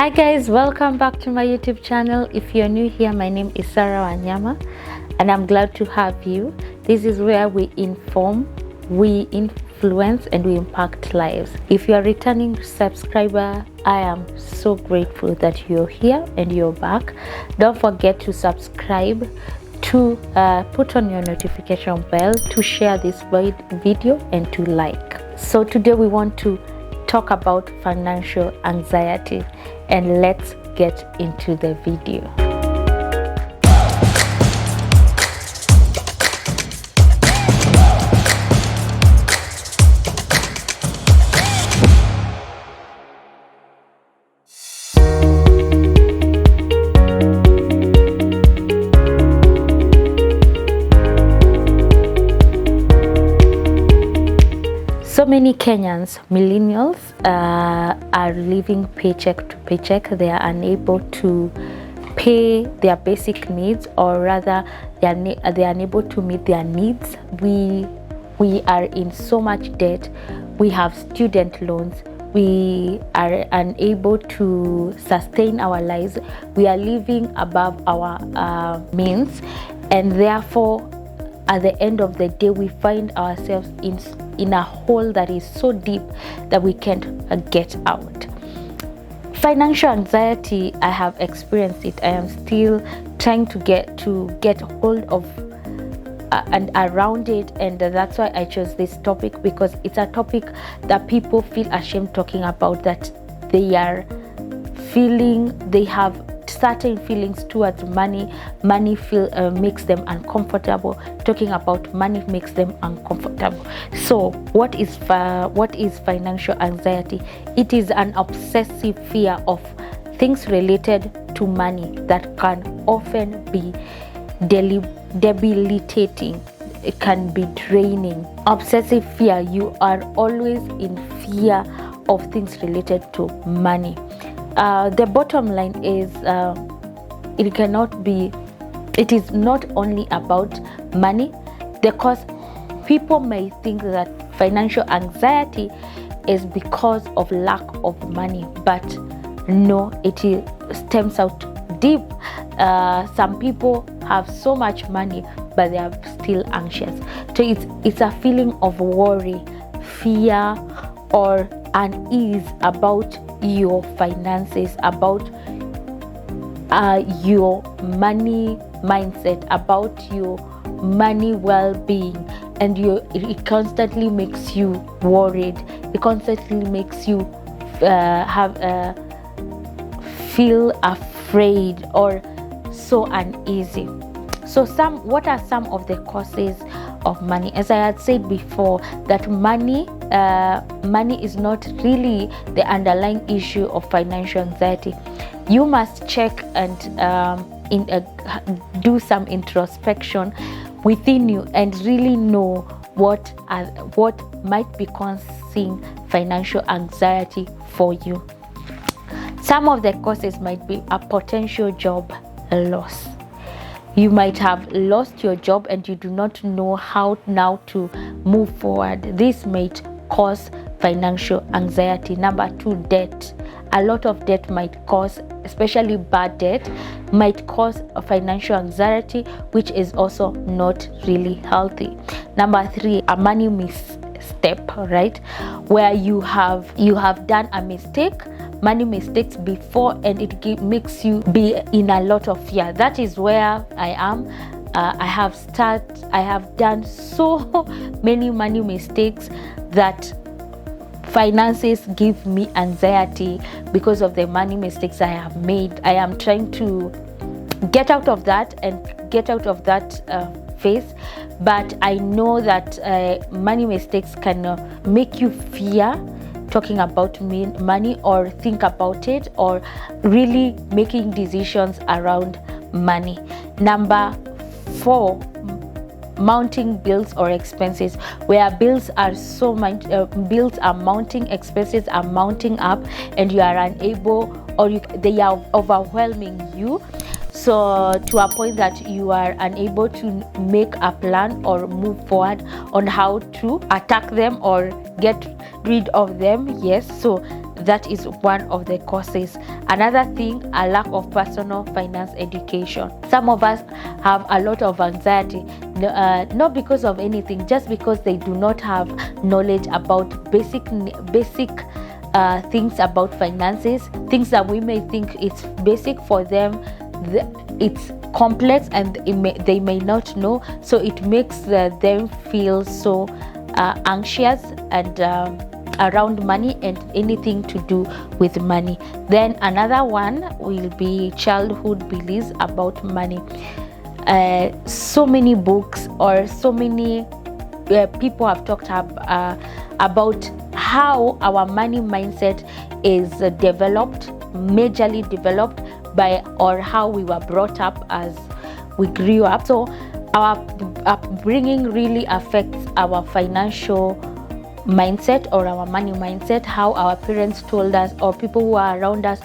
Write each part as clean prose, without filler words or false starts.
Hi guys, welcome back to my YouTube channel. If you're new here, my name is Sarah Wanyama and I'm glad to have you. This is where we inform, we influence and we impact lives. If you're a returning subscriber, I am so grateful that you're here and you're back. Don't forget to subscribe, to put on your notification bell, to share this video and to like. So today we want to talk about financial anxiety, and let's get into the video. So many Kenyans, millennials, are living paycheck to paycheck. They are unable to pay their basic needs, or rather, they are unable to meet their needs. We are in so much debt. We have student loans. We are unable to sustain our lives. We are living above our means, and therefore, at the end of the day, we find ourselves in a hole that is so deep that we can't get out. Financial anxiety, I have experienced it. I am still trying to get hold of and around it, and that's why I chose this topic, because it's a topic that people feel ashamed talking about, that they are feeling, they have certain feelings towards money. Money makes them uncomfortable. Talking about money makes them uncomfortable. So what is financial anxiety? It is an obsessive fear of things related to money that can often be debilitating. It can be draining. Obsessive fear, you are always in fear of things related to money. The bottom line is it is not only about money, because people may think that financial anxiety is because of lack of money, but no, it stems out deep. Some people have so much money but they are still anxious. So it's a feeling of worry, fear, or unease about your finances, about your money mindset, about your money well-being, and it constantly makes you worried. It constantly makes you feel afraid or so uneasy. So what are some of the causes of money? As I had said before, that money is not really the underlying issue of financial anxiety. You must check and do some introspection within you and really know what might be causing financial anxiety for you. Some of the causes might be a potential job loss. You might have lost your job and you do not know how now to move forward. This might cause financial anxiety. Number 2, debt. A lot of debt might cause, especially bad debt, might cause a financial anxiety, which is also not really healthy. Number 3, a money misstep, right? Where you have done a mistake, money mistakes before, and it makes you be in a lot of fear. That is where I am. I have done so many money mistakes that finances give me anxiety because of the money mistakes I have made. I am trying to get out of that phase, but I know that money mistakes can make you fear talking about money, or think about it, or really making decisions around money. Number 4, mounting bills or expenses, where bills are mounting, expenses are mounting up, and you are unable, or they are overwhelming you. So to a point that you are unable to make a plan or move forward on how to attack them or get rid of them. Yes, so that is one of the causes. Another thing, a lack of personal finance education. Some of us have a lot of anxiety, not because of anything, just because they do not have knowledge about basic things about finances, things that we may think it's basic for them. It's complex and they may not know, so it makes them feel so anxious and around money and anything to do with money. Then another one will be childhood beliefs about money. So many books or so many people have talked about how our money mindset is majorly developed by or how we were brought up as we grew up. So our upbringing really affects our financial mindset or our money mindset, how our parents told us or people who are around us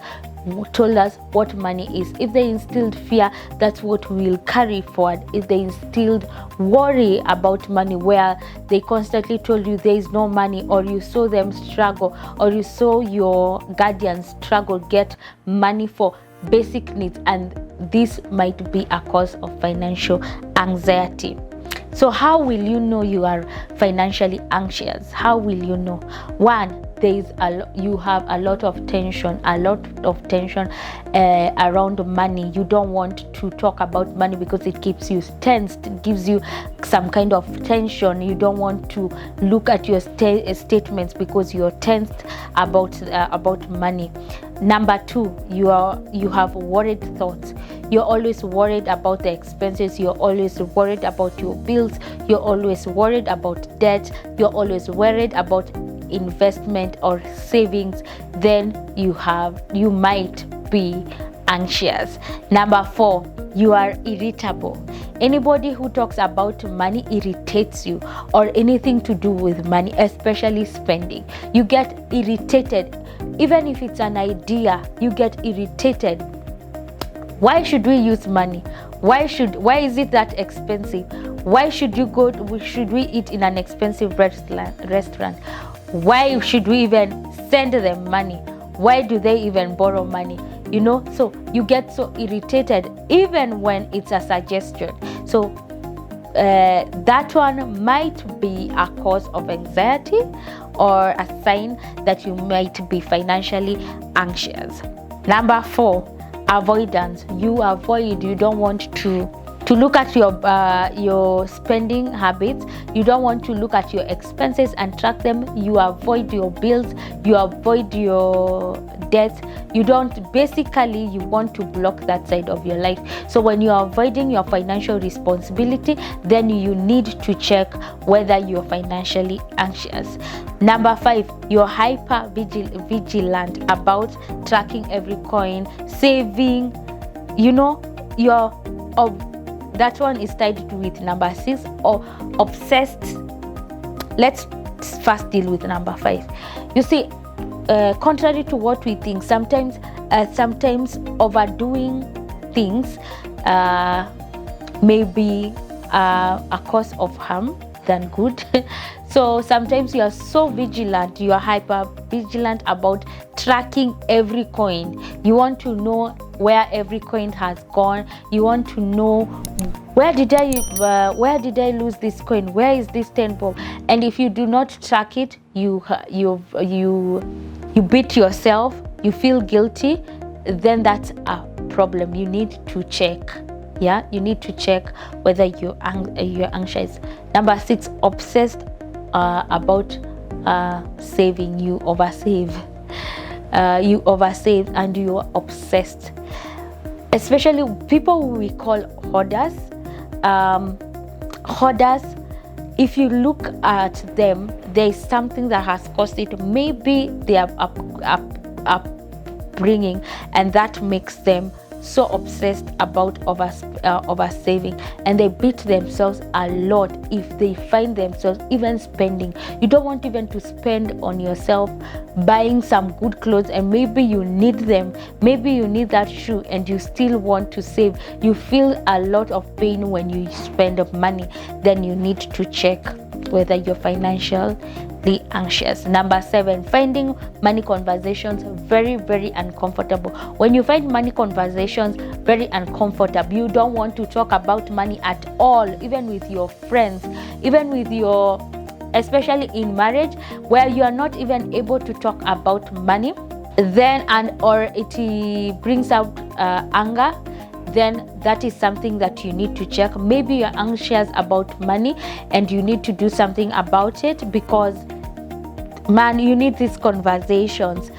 told us what money is. If they instilled fear, that's what we'll carry forward. If they instilled worry about money, where they constantly told you there is no money, or you saw them struggle, or you saw your guardians struggle get money for basic needs, and this might be a cause of financial anxiety. So how will you know you are financially anxious? How will you know? One, you have a lot of tension around money. You don't want to talk about money because it keeps you tensed. It gives you some kind of tension. You don't want to look at your statements because you're tensed about money. Number two, you have worried thoughts. You're always worried about the expenses. You're always worried about your bills. You're always worried about debt. You're always worried about investment or savings. Then you might be anxious. Number four, you are irritable. Anybody who talks about money irritates you, or anything to do with money, especially spending. You get irritated. Even if it's an idea, you get irritated. Why should we use money? Why is it that expensive? Why should we eat in an expensive restaurant? Why should we even send them money? Why do they even borrow money? So you get so irritated even when it's a suggestion. So that one might be a cause of anxiety or a sign that you might be financially anxious. Number four, avoidance. You avoid. You don't want to look at your spending habits. You don't want to look at your expenses and track them. You avoid your bills. You avoid your debts. You want to block that side of your life. So when you are avoiding your financial responsibility, then you need to check whether you're financially anxious. Number five, you're hyper vigilant about tracking every coin, saving. That one is tied with number six, or obsessed. Let's first deal with number five. You see, contrary to what we think, sometimes overdoing things may be a cause of harm than good. So sometimes you are so vigilant, you are hyper vigilant about tracking every coin. You want to know where every coin has gone. You want to know where did I lose this coin? Where is this 10 bob? And if you do not track it, you beat yourself. You feel guilty. Then that's a problem. You need to check. Yeah, you need to check whether you're anxious. Number six, obsessed about saving. You oversave. You oversave and you're obsessed. Especially people we call hoarders. Hoarders, if you look at them, there is something that has caused it. Maybe they are upbringing, and that makes them so obsessed about oversaving, and they beat themselves a lot if they find themselves even spending. You don't want even to spend on yourself, buying some good clothes, and maybe you need them, maybe you need that shoe, and you still want to save. You feel a lot of pain when you spend money. Then you need to check whether you're financially anxious. Number 7, finding money conversations very, very uncomfortable. When you find money conversations very uncomfortable, you don't want to talk about money at all, even with your friends, even with your, especially in marriage, where you are not even able to talk about money, then or it brings out anger, then that is something that you need to check. Maybe you're anxious about money and you need to do something about it, because man, you need these conversations.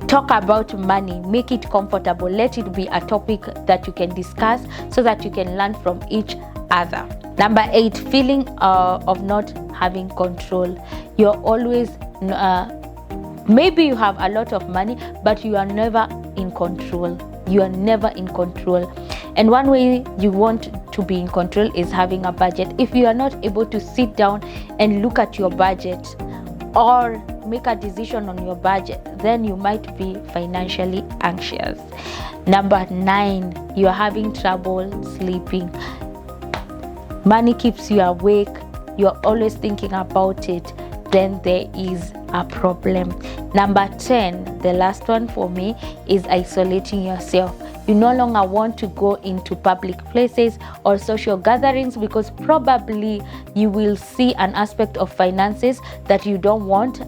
Talk about money, make it comfortable, let it be a topic that you can discuss so that you can learn from each other. Number 8, feeling of not having control. You're always maybe you have a lot of money, but you are never in control. You are never in control. And one way you want to be in control is having a budget. If you are not able to sit down and look at your budget or make a decision on your budget, then you might be financially anxious. Number 9, you are having trouble sleeping. Money keeps you awake, you're always thinking about it, then there is a problem. Number 10, the last one for me, is isolating yourself. You no longer want to go into public places or social gatherings because probably you will see an aspect of finances that you don't want.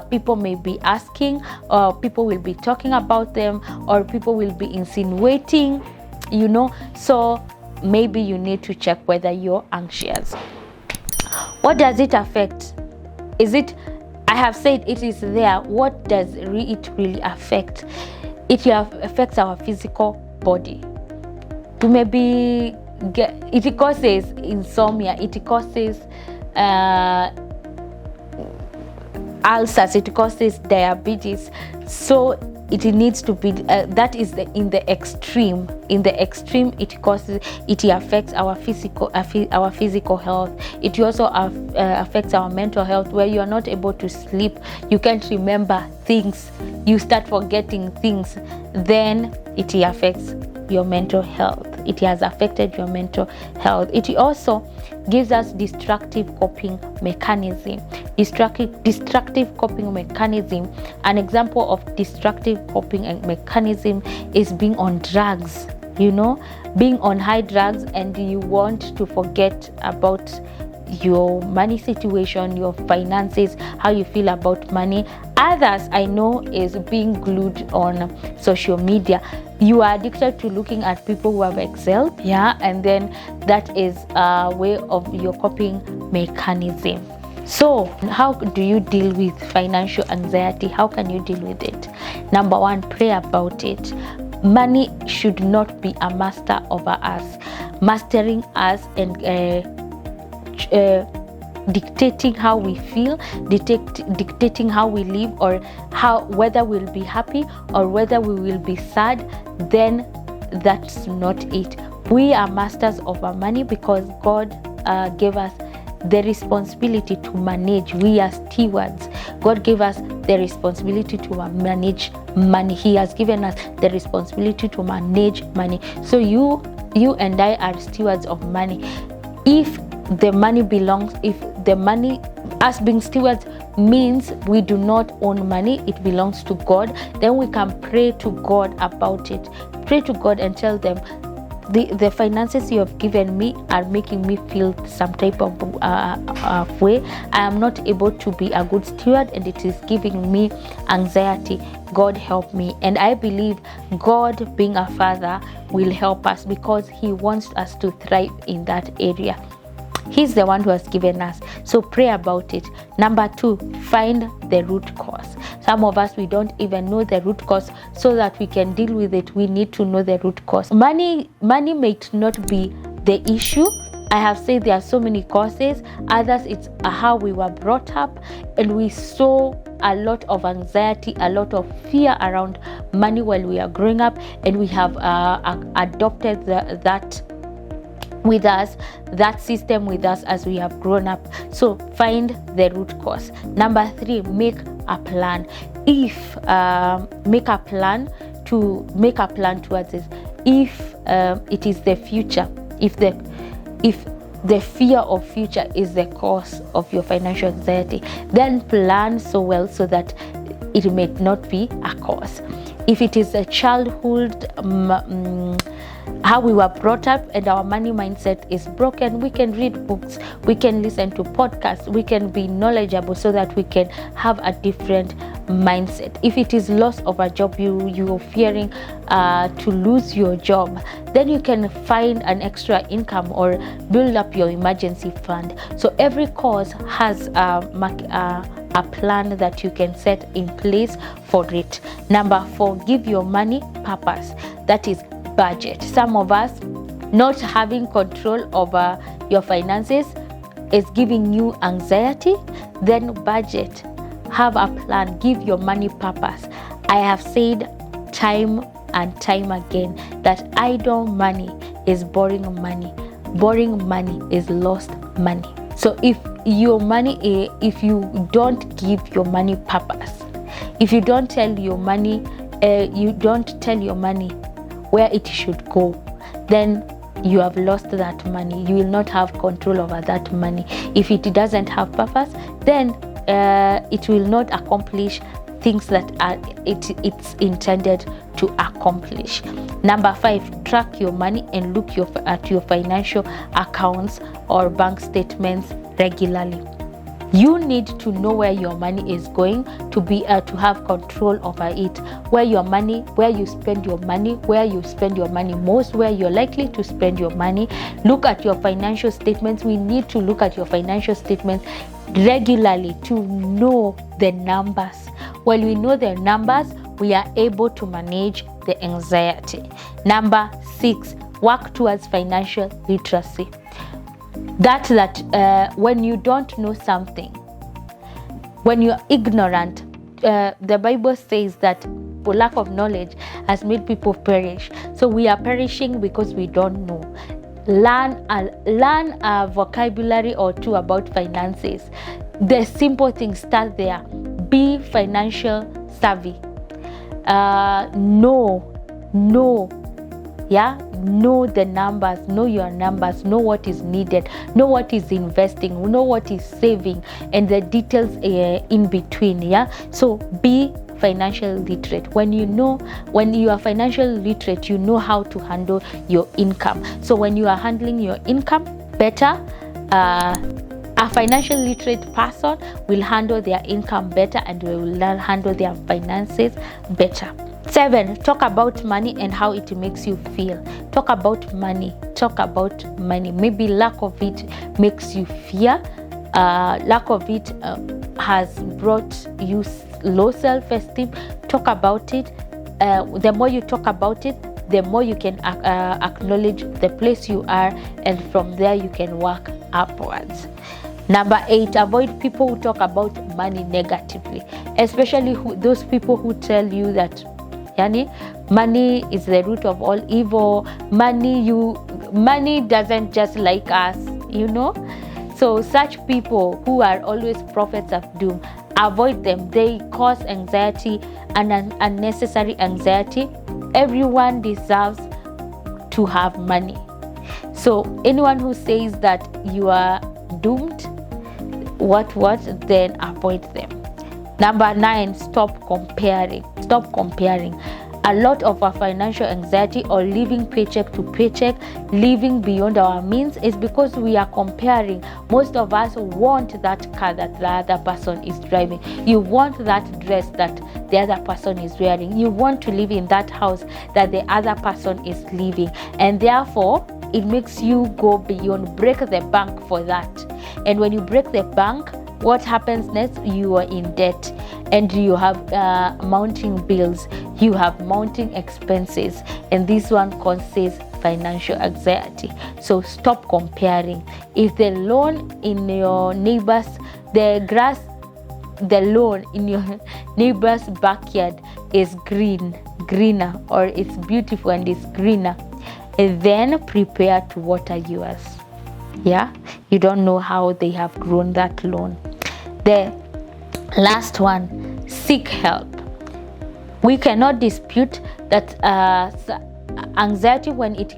People may be asking, or people will be talking about them, or people will be insinuating, so maybe you need to check whether you're anxious. What does it affect? I have said it is there. What does it really affect? It affects our physical body. It causes insomnia, it causes ulcers, it causes diabetes. So it needs to be that is in the extreme. It affects our physical health. It also affects our mental health, where you are not able to sleep, you can't remember things, you start forgetting things, then it affects your mental health. It has affected your mental health. It also gives us destructive coping mechanism. Destructive coping mechanism. An example of destructive coping mechanism is being on drugs. Being on high drugs, and you want to forget about your money situation, your finances, how you feel about money. Others I know is being glued on social media. You are addicted to looking at people who have excelled, and then that is a way of your coping mechanism. So how do you deal with financial anxiety? How can you deal with it? Number 1, pray about it. Money should not be a master over us, mastering us and dictating how we feel, dictating how we live, or whether we'll be happy or whether we will be sad. Then that's not it. We are masters of our money because God gave us the responsibility to manage. We are stewards. God gave us the responsibility to manage money. He has given us the responsibility to manage money. So you and I are stewards of money. If the money belongs, us being stewards means we do not own money, it belongs to God, then we can pray to God about it. Pray to God and tell them, the finances you have given me are making me feel some type of way. I am not able to be a good steward, and it is giving me anxiety. God help me. And I believe God, being a father, will help us because He wants us to thrive in that area. He's the one who has given us. So pray about it. Number 2, find the root cause. Some of us, we don't even know the root cause. So that we can deal with it, we need to know the root cause. Money may not be the issue. I have said there are so many causes. Others, it's how we were brought up, and we saw a lot of anxiety, a lot of fear around money while we are growing up, and we have adopted that with us, that system with us as we have grown up. So find the root cause. Number 3, make a plan. Make a plan towards this. If it is the future, if the fear of future is the cause of your financial anxiety, then plan so well so that it may not be a cause. If it is a childhood, how we were brought up and our money mindset is broken, we can read books, we can listen to podcasts, we can be knowledgeable so that we can have a different mindset. If it is loss of a job, you're fearing to lose your job, then you can find an extra income or build up your emergency fund. So every cause has a plan that you can set in place for it. Number 4, give your money purpose. That is budget. Some of us, not having control over your finances is giving you anxiety. Then budget, have a plan, give your money purpose. I have said time and time again that idle money is borrowing money. Borrowing money is lost money. So if you don't give your money purpose, if you don't tell your money, where it should go, then you have lost that money. You will not have control over that money. If it doesn't have purpose, then it will not accomplish things that it's intended to accomplish. Number 5, track your money and look at your financial accounts or bank statements regularly. You need to know where your money is going to be to have control over it. Where you spend your money most, where you're likely to spend your money. Look at your financial statements. We need to look at your financial statements regularly to know the numbers. When we know the numbers, we are able to manage the anxiety. Number 6, work towards financial literacy. That when you don't know something, when you're ignorant, the Bible says that for lack of knowledge has made people perish. So we are perishing because we don't know. Learn a vocabulary or two about finances. The simple things, start there. Be financial savvy. Know the numbers, know your numbers, know what is needed, know what is investing, know what is saving, and the details in between. So be financial literate. When you are financial literate, you know how to handle your income. So when you are handling your income better, a financial literate person will handle their income better and will handle their finances better. 7, talk about money and how it makes you feel. Talk about money. Maybe lack of it makes you fear. Lack of it has brought you low self-esteem. Talk about it. The more you talk about it, the more you can acknowledge the place you are, and from there you can work upwards. Number 8, avoid people who talk about money negatively, especially those people who tell you that money is the root of all evil. Money doesn't just like us, So such people who are always prophets of doom, avoid them. They cause anxiety and unnecessary anxiety. Everyone deserves to have money. So anyone who says that you are doomed, then avoid them. Number 9, stop comparing. A lot of our financial anxiety or living paycheck to paycheck, living beyond our means, is because we are comparing. Most of us want that car that the other person is driving. You want that dress that the other person is wearing. You want to live in that house that the other person is living. And therefore, it makes you go beyond, break the bank for that. And when you break the bank, what happens next? You are in debt and you have mounting bills, you have mounting expenses, and this one causes financial anxiety. So stop comparing. If the lawn in your neighbor's, the lawn in your neighbor's backyard is greener, or it's beautiful and it's greener, and then prepare to water yours. You don't know how they have grown that lawn. The last one, seek help. We cannot dispute that anxiety, when it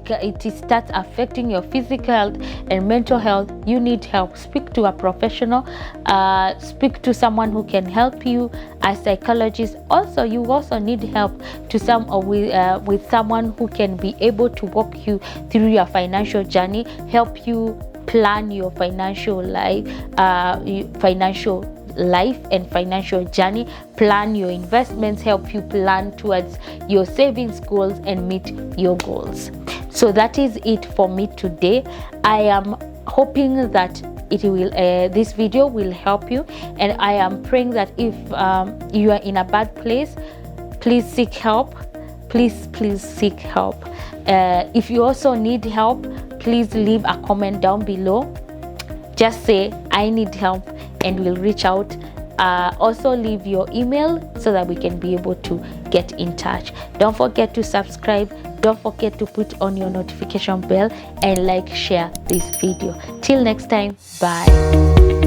starts affecting your physical health and mental health, you need help. Speak to a professional, speak to someone who can help you, a psychologist. Also, you also need help with someone who can be able to walk you through your financial journey, help you plan your financial life and financial journey, plan your investments, help you plan towards your savings goals and meet your goals. So that is it for me today. I am hoping that this video will help you, and I am praying that if you are in a bad place, please seek help. Please seek help. If you also need help, please leave a comment down below. Just say I need help and we'll reach out. Also leave your email so that we can be able to get in touch. Don't forget to subscribe. Don't forget to put on your notification bell and share this video. Till next time, bye.